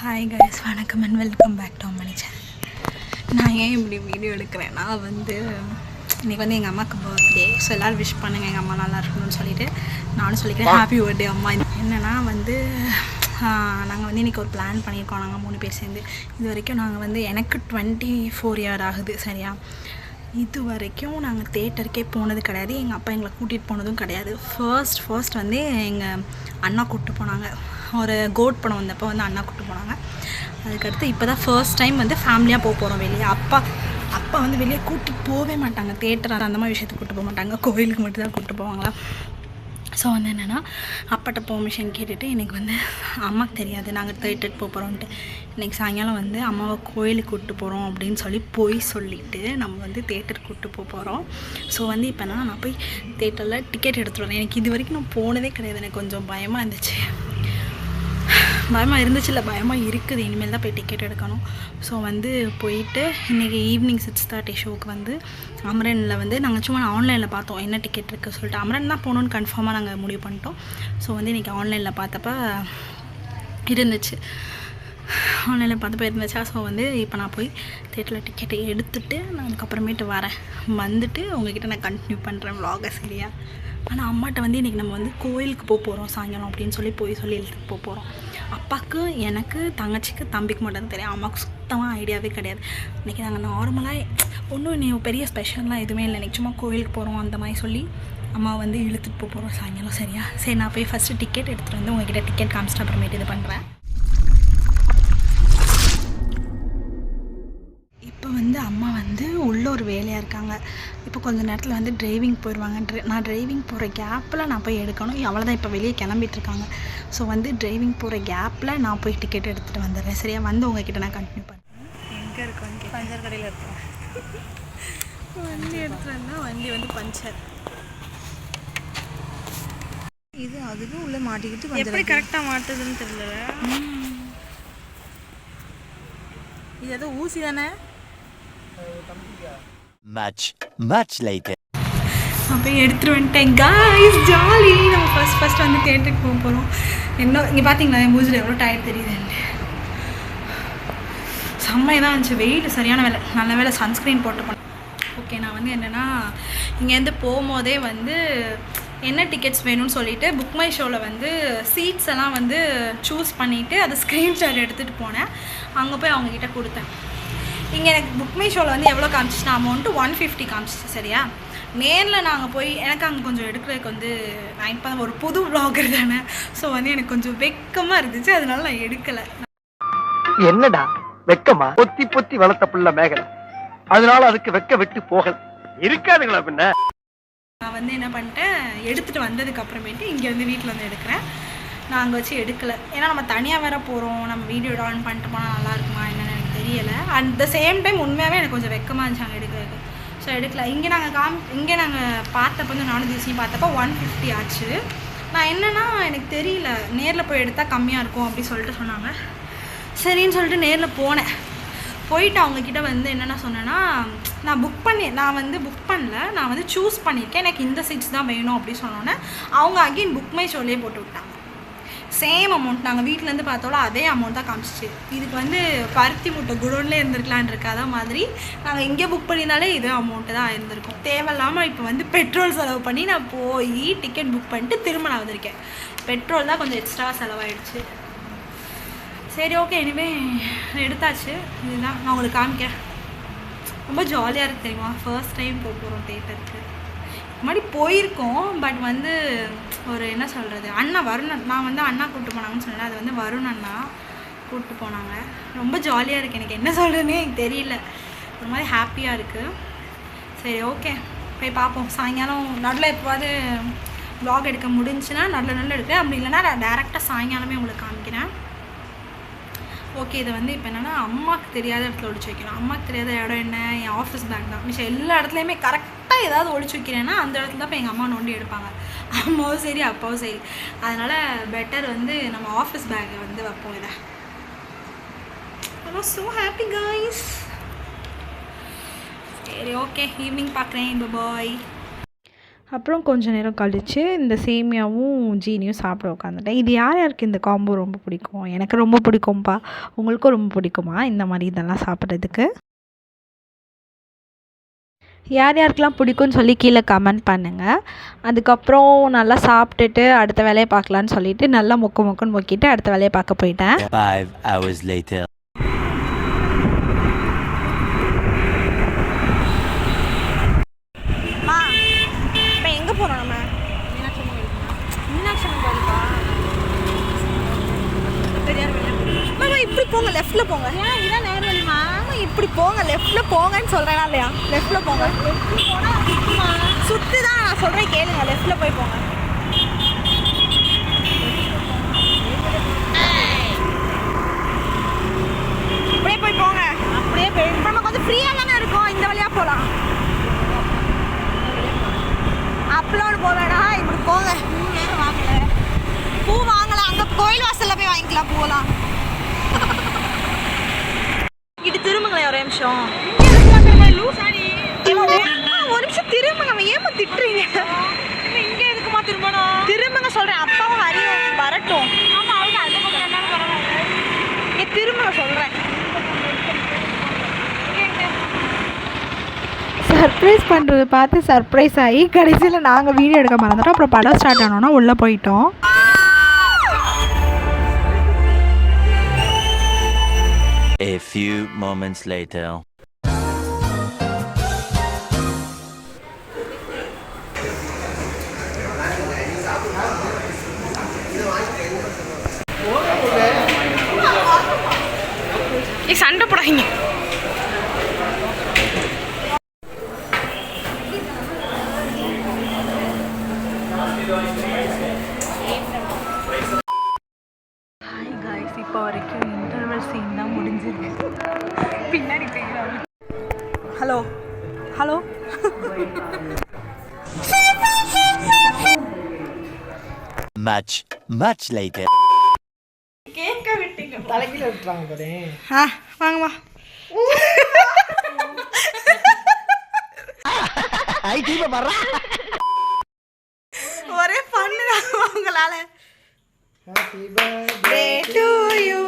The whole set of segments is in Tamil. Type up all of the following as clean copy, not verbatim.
ஹாய் கைஸ், வணக்கம் and welcome back to Mani channel. நான் ஏன் இப்படி வீடியோ எடுக்கிறேன்னா இன்றைக்கி எங்கள் அம்மாவுக்கு பர்த்டே. ஸோ எல்லோரும் விஷ் பண்ணுங்கள் எங்கள் அம்மா நல்லா இருக்கணும்னு சொல்லிவிட்டு நானும் சொல்லிக்கிறேன் ஹாப்பி பர்த்டே அம்மா. என்னென்னா நாங்கள் இன்றைக்கி ஒரு பிளான் பண்ணியிருக்கோம். நாங்கள் 3 பேர் சேர்ந்து இது வரைக்கும் நாங்கள் எனக்கு 24 இயர் ஆகுது சரியா. இது வரைக்கும் நாங்கள் தேட்டருக்கே போனது கிடையாது. எங்கள் அப்பா எங்களை கூட்டிகிட்டு போனதும் கிடையாது. ஃபர்ஸ்ட் எங்கள் அண்ணா கூப்பிட்டு போனாங்க. ஒரு கோட் படம் வந்தப்போ அண்ணா கூப்பிட்டு போனாங்க. அதுக்கடுத்து இப்போ தான் ஃபர்ஸ்ட் டைம் ஃபேமிலியாக போகிறோம் வெளியே. அப்பா வெளியே கூட்டிகிட்டு போகவே மாட்டாங்க. தேட்டர் அந்த மாதிரி விஷயத்துக்கு கூப்பிட்டு போக மாட்டாங்க. கோவிலுக்கு மட்டும் தான் கூப்பிட்டு போவாங்களா. ஸோ என்னென்னா அப்பாட்ட பெர்மிஷன் கேட்டுட்டு இன்றைக்கி அம்மாவுக்கு தெரியாது நாங்கள் தேட்டருக்கு போகிறோன்ட்டு. இன்றைக்கி சாயங்காலம் அம்மாவை கோயிலுக்கு கூப்பிட்டு போகிறோம் அப்படின்னு சொல்லிட்டு நம்ம தேட்டருக்கு கூப்பிட்டு போகிறோம். ஸோ இப்போ என்னன்னா நான் போய் தேட்டரில் டிக்கெட் எடுத்துகிட்டு வரேன். எனக்கு இது வரைக்கும் நான் போனதே கிடையாது. எனக்கு கொஞ்சம் பயமாக இருந்துச்சு. பயமாக இருக்குது. இனிமேல் தான் போய் டிக்கெட் எடுக்கணும். ஸோ போயிட்டு இன்றைக்கி ஈவினிங் 6:30 ஷோக்கு அமரனில் நாங்கள் சும்மா ஆன்லைனில் பார்த்தோம் என்ன டிக்கெட் இருக்குது சொல்லிட்டு. அமரன் தான் போகணுன்னு கன்ஃபார்மாக நாங்கள் முடிவு பண்ணிட்டோம். ஸோ இன்றைக்கி ஆன்லைனில் பார்த்தப்ப இருந்துச்சு. ஸோ இப்போ நான் போய் தேட்டரில் டிக்கெட்டை எடுத்துகிட்டு நான் அதுக்கப்புறமேட்டு வரேன். உங்கள்கிட்ட நான் கண்டினியூ பண்ணுறேன் vlog சரியா. ஆனால் அம்மாட்ட இன்றைக்கி நம்ம கோயிலுக்கு போகிறோம் சாயங்காலம் அப்படின்னு சொல்லி எழுத்துட்டு போகிறோம். அப்பாவுக்கு எனக்கு தங்கச்சிக்கு தம்பிக்கு மட்டும் தெரியும். அம்மாவுக்கு சுத்தமாக ஐடியாவே கிடையாது. இன்றைக்கி நாங்கள் நார்மலாக ஒன்றும் பெரிய ஸ்பெஷல்லாம் எதுவுமே இல்லை. இன்றைக்கி சும்மா கோயிலுக்கு போகிறோம் அந்த மாதிரி சொல்லி அம்மா இழுத்துட்டு போகிறோம் சாயங்காலம் சரியா. சரி நான் போய் ஃபஸ்ட்டு டிக்கெட் எடுத்துகிட்டு உங்கள்கிட்ட டிக்கெட் காமிச்சிட்டு அப்புறமேட்டு இது பண்ணுறேன். இப்போ அம்மா உள்ள ஒரு வேலையாக இருக்காங்க. இப்போ கொஞ்சம் நேரத்தில் டிரைவிங் போயிடுவாங்க. நான் டிரைவிங் போகிற கேப்பில் நான் போய் எடுக்கணும். அவ்வளோதான். இப்போ வெளியே கிளம்பிட்டுருக்காங்க. ஸோ டிரைவிங் போகிற கேப்பில் நான் போய் டிக்கெட் எடுத்துகிட்டு வந்துடுறேன் சரியா. உங்ககிட்ட நான் கண்டினியூ பண்ணுறேன். எங்கே இருக்கோம்? பஞ்சர் கடையில் இருக்கோம். வண்டி எடுத்துகிட்டு வந்தால் வண்டி பஞ்சர். இது அதுக்கும் உள்ளே மாட்டிக்கிட்டு எப்படி கரெக்டாக மாட்டுதுன்னு தெரியல. இது எதோ ஊசி தானே. much later அப்போ எடுத்துகிட்டு வந்துட்டேன் guys. ஜாலி. நம்ம ஃபர்ஸ்ட் தேட்டருக்கு போகிறோம். இங்கே பார்த்தீங்களா என் மூஞ்சில் எவ்வளோ டயர்ட் தெரியுது. செம்மையாக தான் இருந்துச்சு. வெயில் சரியான வேலை. நல்ல வேலை சன்ஸ்க்ரீன் போட்டு போனேன். ஓகே நான் என்னென்னா இங்கேருந்து போகும்போதே என்ன டிக்கெட்ஸ் வேணும்னு சொல்லிவிட்டு புக் மை ஷோவில் சீட்ஸ் எல்லாம் சூஸ் பண்ணிவிட்டு அதை ஸ்க்ரீன்ஷாட் எடுத்துகிட்டு போனேன். அங்கே போய் அவங்கக்கிட்ட கொடுத்தேன். இங்கே எனக்கு புக் மை ஷோவில் எவ்வளோ காமிச்சிச்சுன்னா அமௌண்ட்டு 150 காமிச்சிச்சு சரியா. நேரில் நாங்கள் போய் எனக்கு அங்கே கொஞ்சம் எடுக்கிறதுக்கு நான் இப்போ ஒரு புது வ்ளாகர் தானே. ஸோ எனக்கு கொஞ்சம் வெக்கமாக இருந்துச்சு. அதனால நான் எடுக்கலை. என்னடா வெக்கமா? பொத்தி வளர்த்த புள்ள மேகலை, அதனால அதுக்கு வெக்க விட்டு போகல இருக்காதுங்களா பின்ன. நான் என்ன பண்ணிட்டேன், எடுத்துகிட்டு வந்ததுக்கு அப்புறமேட்டு இங்கே வீட்டில் எடுக்கிறேன். நான் அங்கே வச்சு எடுக்கலை. ஏன்னா நம்ம தனியாக வேற போகிறோம். நம்ம வீடியோ ஆன் பண்ணிட்டு போனால் நல்லா இருக்குமா என்னென்னு எனக்கு தெரியலை. அட் த சேம் டைம் உண்மையாகவே எனக்கு கொஞ்சம் வெக்கமாக இருந்துச்சு அங்கே எடுக்கிறதுக்கு. ஸோ எடுக்கல. இங்கே நாங்கள் பார்த்தப்போ நானும் திசையும் பார்த்தப்போ 150 ஆச்சு. நான் என்னென்னா எனக்கு தெரியல, நேரில் போய் எடுத்தால் கம்மியாக இருக்கும் அப்படி சொல்லிட்டு சொன்னாங்க. சரின்னு சொல்லிட்டு நேரில் போனேன். போயிட்டு அவங்கக்கிட்ட என்னென்னா சொன்னேன்னா நான் புக் பண்ணல, நான் சூஸ் பண்ணியிருக்கேன், எனக்கு இந்த சீட்ஸ் தான் வேணும் அப்படி சொன்னோன்னே அவங்க அகைன் புக் மை ஷோலேயே போட்டு விட்டாங்க. சேம் அமௌண்ட் நாங்கள் வீட்டிலேருந்து பார்த்தோம்ல அதே அமௌண்ட் தான் காமிச்சிச்சு. இதுக்கு பருத்தி மூட்டை குடோன்லேயே இருந்திருக்கலான் இருக்காத மாதிரி நாங்கள் இங்கே புக் பண்ணியிருந்தாலே இதே அமௌண்ட்டு தான் இருந்திருக்கும். தேவையில்லாமல் இப்போ பெட்ரோல் செலவு பண்ணி நான் போய் டிக்கெட் புக் பண்ணிட்டு திரும்ப நான் வந்திருக்கேன். பெட்ரோல் தான் கொஞ்சம் எக்ஸ்ட்ரா செலவாயிடுச்சு. சரி ஓகே, இனிமேல் எடுத்தாச்சு. இதுதான் நான் உங்களுக்கு காமிக்கிறேன். ரொம்ப ஜாலியாக இருக்குது தெரியுமா. ஃபர்ஸ்ட் டைம் போகிறோம் தேட்டருக்கு. முன்னாடி போயிருக்கோம். பட் ஒரு என்ன சொல்கிறது, அண்ணா வருணன், நான் அண்ணா கூப்பிட்டு போனாங்கன்னு சொன்னேன். அது வருண் அண்ணா கூப்பிட்டு போனாங்க. ரொம்ப ஜாலியாக இருக்குது. எனக்கு என்ன சொல்கிறதுனே எனக்கு தெரியல. ஒரு மாதிரி ஹாப்பியாக இருக்குது. சரி ஓகே போய் பார்ப்போம். சாயங்காலம் நடுவில் எப்போவாது வ்ளாக் எடுக்க முடிஞ்சுன்னா நல்ல எடுக்கிறேன். அப்படி இல்லைன்னா நான் டேரெக்டாக சாயங்காலமே உங்களுக்கு காமிக்கிறேன். ஓகே இது இப்போ என்னென்னா அம்மாவுக்கு தெரியாத இடத்துல ஒழிச்சு வைக்கணும். அம்மாவுக்கு தெரியாத இடம் என்ன, என் ஆஃபீஸ் பேக் தான். மிச்சம் எல்லா இடத்துலையுமே கரெக்டாக ஏதாவது ஒழிச்சு வைக்கிறேன்னா அந்த இடத்துல தான் இப்போ எங்கள் அம்மா நோண்டி எடுப்பாங்க. அம்மாவும் சரி அப்பாவும் சரி. அதனால் பெட்டர் நம்ம ஆஃபீஸ் பேக்கை வைப்போம். இதை I was so happy guys. சரி ஓகே ஈவினிங் பார்க்குறேன். பாய். அப்புறம் கொஞ்ச நேரம் கழித்து இந்த சேமியாவும் ஜீனியும் சாப்பிட உட்காந்துட்டேன். இது யார் யாருக்கு இந்த காம்போ ரொம்ப பிடிக்கும்? எனக்கு ரொம்ப பிடிக்கும்ப்பா. உங்களுக்கும் ரொம்ப பிடிக்குமா இந்த மாதிரி இதெல்லாம் சாப்பிட்றதுக்கு? யார் யாருக்கெல்லாம் பிடிக்கும்னு சொல்லி கீழே கமெண்ட் பண்ணுங்கள். அதுக்கப்புறம் நல்லா சாப்பிட்டுட்டு அடுத்த வேலையை பார்க்கலான்னு சொல்லிட்டு நல்லா மொக்குன்னு மொக்கிட்டு அடுத்த வேலையை பார்க்க போயிட்டேன். 5 hours later. இப்போ எங்கே போகிறோம் நம்ம? மீனாட்சி அம்மன் கோயிலுக்கா? மாமா இப்படி போங்க, லெஃப்ட்டில் போங்க. ஏன் இதான் நேர் வழிமா? இப்படி போங்க, லெஃப்ட்டில் போங்கன்னு சொல்கிறேனா இல்லையா? லெஃப்ட்டில் போங்க. சுற்றி தான் நான் சொல்கிறேன், கேளுங்க. லெஃப்ட்டில் போய் போங்க. அப்படியே போய் போங்க. அப்படியே போய் நம்ம கொஞ்சம் ஃப்ரீயாக தானே இருக்கோம், இந்த வழியாக போகலாம். அப்லோடு போவேடா, இப்படி போங்க. பூ வாங்கலாம், அங்கே கோயில் வாசலில் போய் வாங்கிக்கலாம் பூவெல்லாம். இது திரும்புங்களேன் ஒரு நிமிஷம். ஒரு நிமிஷம் திரும்புங்க. நம்ம ஏமா திட்டுறீங்க? இங்கே எதுக்குமா திரும்பணும்? திரும்புங்க சொல்கிறேன். அப்பாவும் ஹரியும் வரட்டும். ஆமாம், அவங்க அது பக்கம் என்னன்னு பரவாயில்ல. திரும்புங்க சொல்கிறேன். சர்ப்ரைஸ் பண்ணுறது பார்த்து சர்ப்ரைஸ் ஆகி கடைசியில் நாங்கள் வீடியோ எடுக்க மறந்துட்டோம். அப்புறம் படம் ஸ்டார்ட் ஆனோன்னா உள்ளே போயிட்டோம். A few moments later. சண்டை போடாதீங்க. ஹாய் காய்ஸ், இப்போ வரைக்கும் இன்டர்வல் சீன் தான் முடிஞ்சிருக்கு. பின்னாடி போயிடலாம். Hello hello. Much later. கேட்க விட்டீங்க. தலைகீழ விட்டுறாங்க பாரு. வாங்கம்மா. ஒரே பண்ணுதான் உங்களால. Happy birthday to you,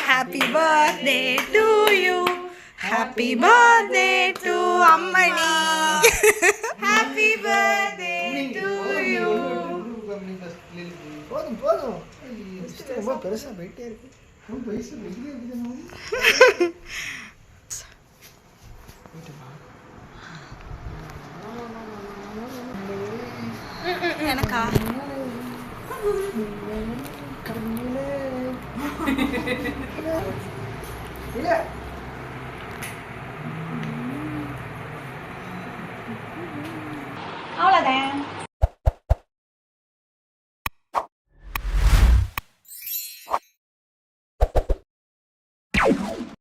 happy birthday to you, happy birthday to அம்மணி, happy birthday to you. போதும் போதும். ரொம்ப பெருசா போயிட்டே இருக்கு. ரொம்ப வயசு வெளியே இருக்குது. எனக்கா? அவ்வளோதான்.